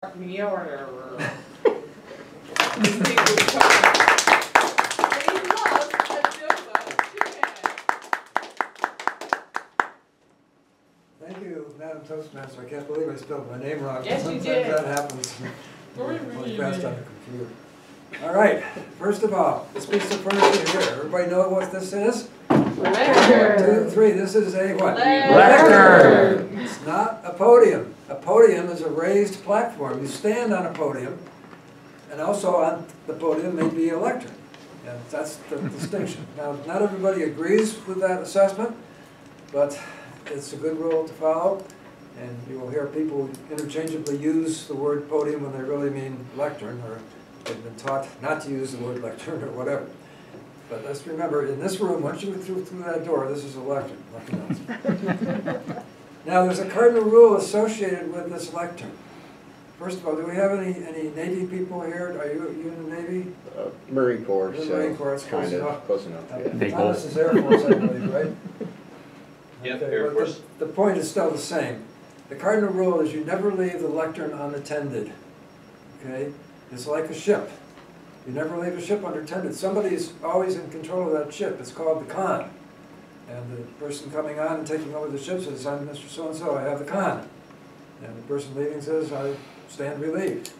me or Thank you, Madam Toastmaster. I can't believe I spelled my name wrong. Yes, you Sometimes did. that happens. Really fast on the computer. All right. First of all, this piece of furniture here. Everybody know what this is? Lectern. 1, 2, 3. This is a what? Lectern. It's not a podium. A podium is a raised platform. You stand on a podium, and also on the podium may be a lectern. And that's the distinction. Now, not everybody agrees with that assessment, but it's a good rule to follow. And you will hear people interchangeably use the word podium when they really mean lectern, or they've been taught not to use the word lectern or whatever. But let's remember, in this room, once you get through that door, this is a lectern, nothing else. Now, there's a cardinal rule associated with this lectern. First of all, do we have any Navy people here? Are you in the Navy? Marine Corps, You're in the so Marine Corps, it's close enough. Yeah. Thomas is Air Force, I believe, right? Yep, Okay, Air but Force. the point is still the same. The cardinal rule is you never leave the lectern unattended. Okay? It's like a ship. You never leave a ship unattended. Somebody's always in control of that ship. It's called the con. And the person coming on and taking over the ship says, I'm Mr. So-and-so, I have the con. And the person leaving says, I stand relieved.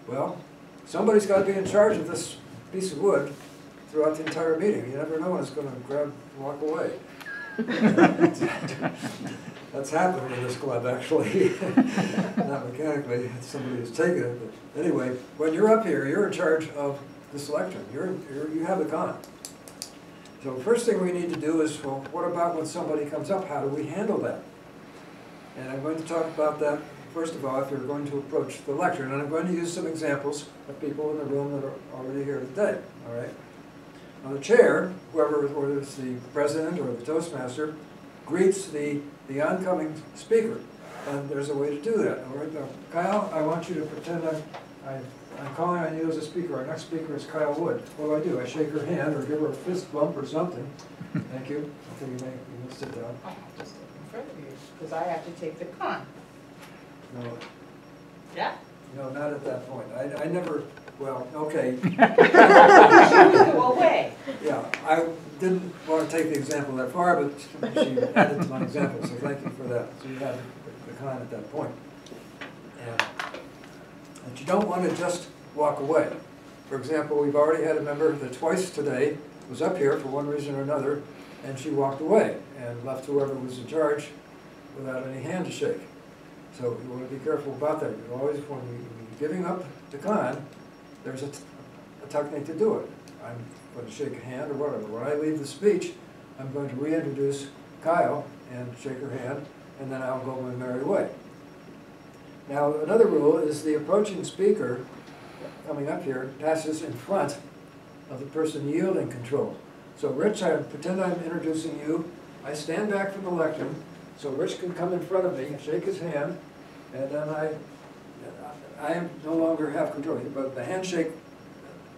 Well, somebody's got to be in charge of this piece of wood throughout the entire meeting. You never know when it's going to grab and walk away. That's happened in this club, actually. Not mechanically, somebody has taken it. But anyway, when you're up here, you're in charge of this lectern. You have the con. So first thing we need to do is, well, what about when somebody comes up? How do we handle that? And I'm going to talk about that, first of all, if you're going to approach the lectern. And I'm going to use some examples of people in the room that are already here today. All right? Now the chair, whoever, whether it's the president or the Toastmaster, greets the oncoming speaker. And there's a way to do that. All right? Now, Kyle, I want you to pretend I'm calling on you as a speaker. Our next speaker is Kyle Wood. What do? I shake her hand or give her a fist bump or something. Thank you. Okay, you may sit down. I have to step in front of you because I have to take the con. No. Yeah? No, not at that point. I never, well, okay. Go away. Yeah, I didn't want to take the example that far, but she added to my example, so thank you for that. So you have the con at that point. And but you don't want to just walk away. For example, we've already had a member that twice today was up here for one reason or another, and she walked away and left whoever was in charge without any hand to shake. So you want to be careful about that. You always, when you're giving up the con, there's a technique to do it. I'm going to shake a hand or whatever. When I leave the speech, I'm going to reintroduce Kyle and shake her hand, and then I'll go my merry way. Now, another rule is the approaching speaker coming up here passes in front of the person yielding control. So Rich, I pretend I'm introducing you. I stand back from the lectern, so Rich can come in front of me and shake his hand, and then I no longer have control. But the handshake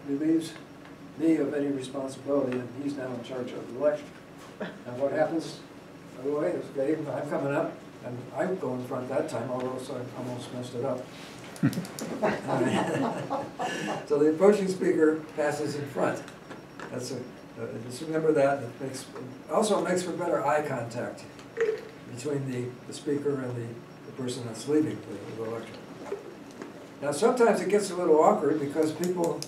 relieves me of any responsibility, and he's now in charge of the lecture. And what happens, by the way, is okay, I'm coming up, and I go in front that time, although so I almost messed it up. So the approaching speaker passes in front. That's just remember that. It also makes for better eye contact between the speaker and the person that's leaving the lecture. Now sometimes it gets a little awkward because people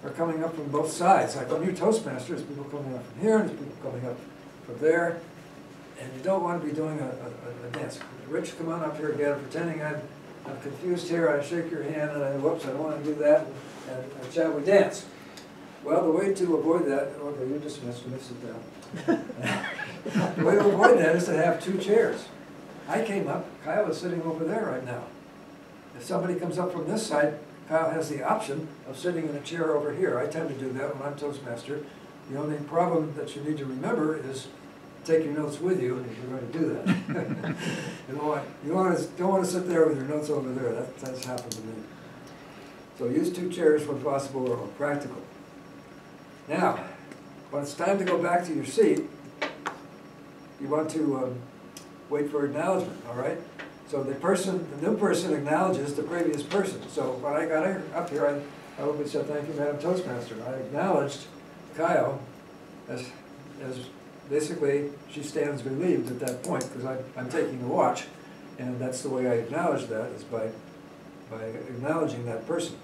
are coming up from both sides. Like when you're Toastmaster, there's people coming up from here and there's people coming up from there. And you don't want to be doing a dance. Rich, come on up here again, pretending I'm confused here. I shake your hand and I, whoops, I don't want to do that. And shall we dance? Well, the way to avoid that, okay, you're dismissed, you may sit down. The way to avoid that is to have two chairs. I came up, Kyle is sitting over there right now. If somebody comes up from this side, Kyle has the option of sitting in a chair over here. I tend to do that when I'm Toastmaster. The only problem that you need to remember is take your notes with you if you're going to do that. You don't want to sit there with your notes over there. That's happened to me. So use two chairs when possible or practical. Now, when it's time to go back to your seat, you want to wait for acknowledgement, all right? So the new person acknowledges the previous person. So when I got up here, I would said, "Thank you, Madam Toastmaster." I acknowledged Kyle as basically she stands relieved at that point because I'm taking the watch, and that's the way I acknowledge that is by acknowledging that person.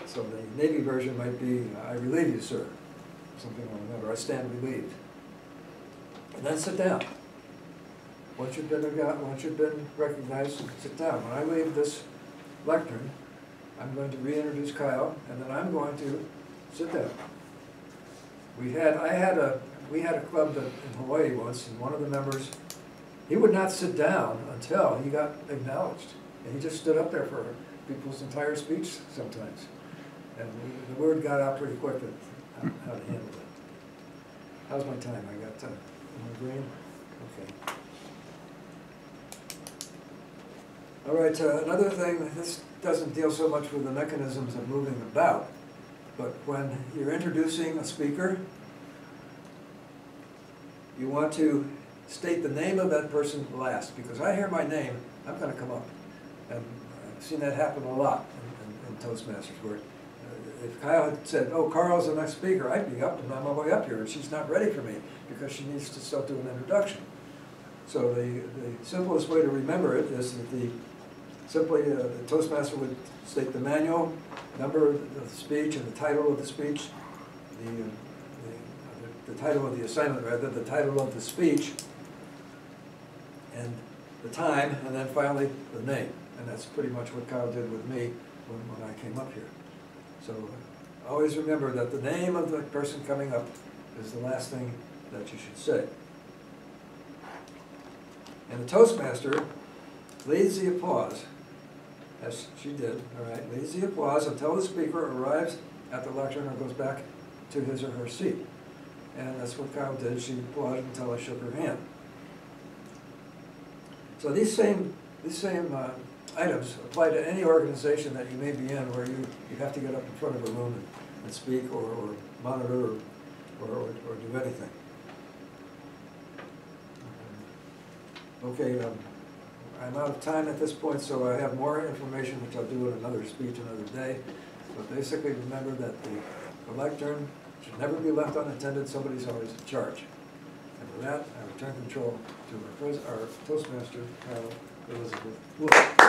So the Navy version might be, "I relieve you, sir," something like that, or "I stand relieved." And then sit down. Once you've been recognized, sit down. When I leave this lectern, I'm going to reintroduce Kyle, and then I'm going to sit down. We had a club in Hawaii once, and one of the members, he would not sit down until he got acknowledged, and he just stood up there for people's entire speech sometimes. And the word got out pretty quick that how to handle it. How's my time? I got am I green? Okay. All right, another thing, this doesn't deal so much with the mechanisms of moving about, but when you're introducing a speaker, you want to state the name of that person last, because I hear my name, I'm going to come up. And I've seen that happen a lot in Toastmasters, where if Kyle had said, "Oh, Carl's the next speaker," I'd be up and on my way up here, and she's not ready for me because she needs to still do an introduction. So the simplest way to remember it is that the Toastmaster would state the manual, number of the speech, and the title of the speech, the title of the assignment, rather, the title of the speech, and the time, and then finally the name. And that's pretty much what Kyle did with me when I came up here. So always remember that the name of the person coming up is the last thing that you should say. And the Toastmaster leads the applause, as she did, all right, leads the applause until the speaker arrives at the lectern or goes back to his or her seat. And that's what Kyle did. She applauded until I shook her hand. So these same items apply to any organization that you may be in where you have to get up in front of a room and speak or monitor or do anything. Okay, I'm out of time at this point, so I have more information which I'll do in another speech another day. But basically remember that the lectern should never be left unattended. Somebody's always in charge. And with that, I return control to our Toastmaster, Kyle Elizabeth Wood.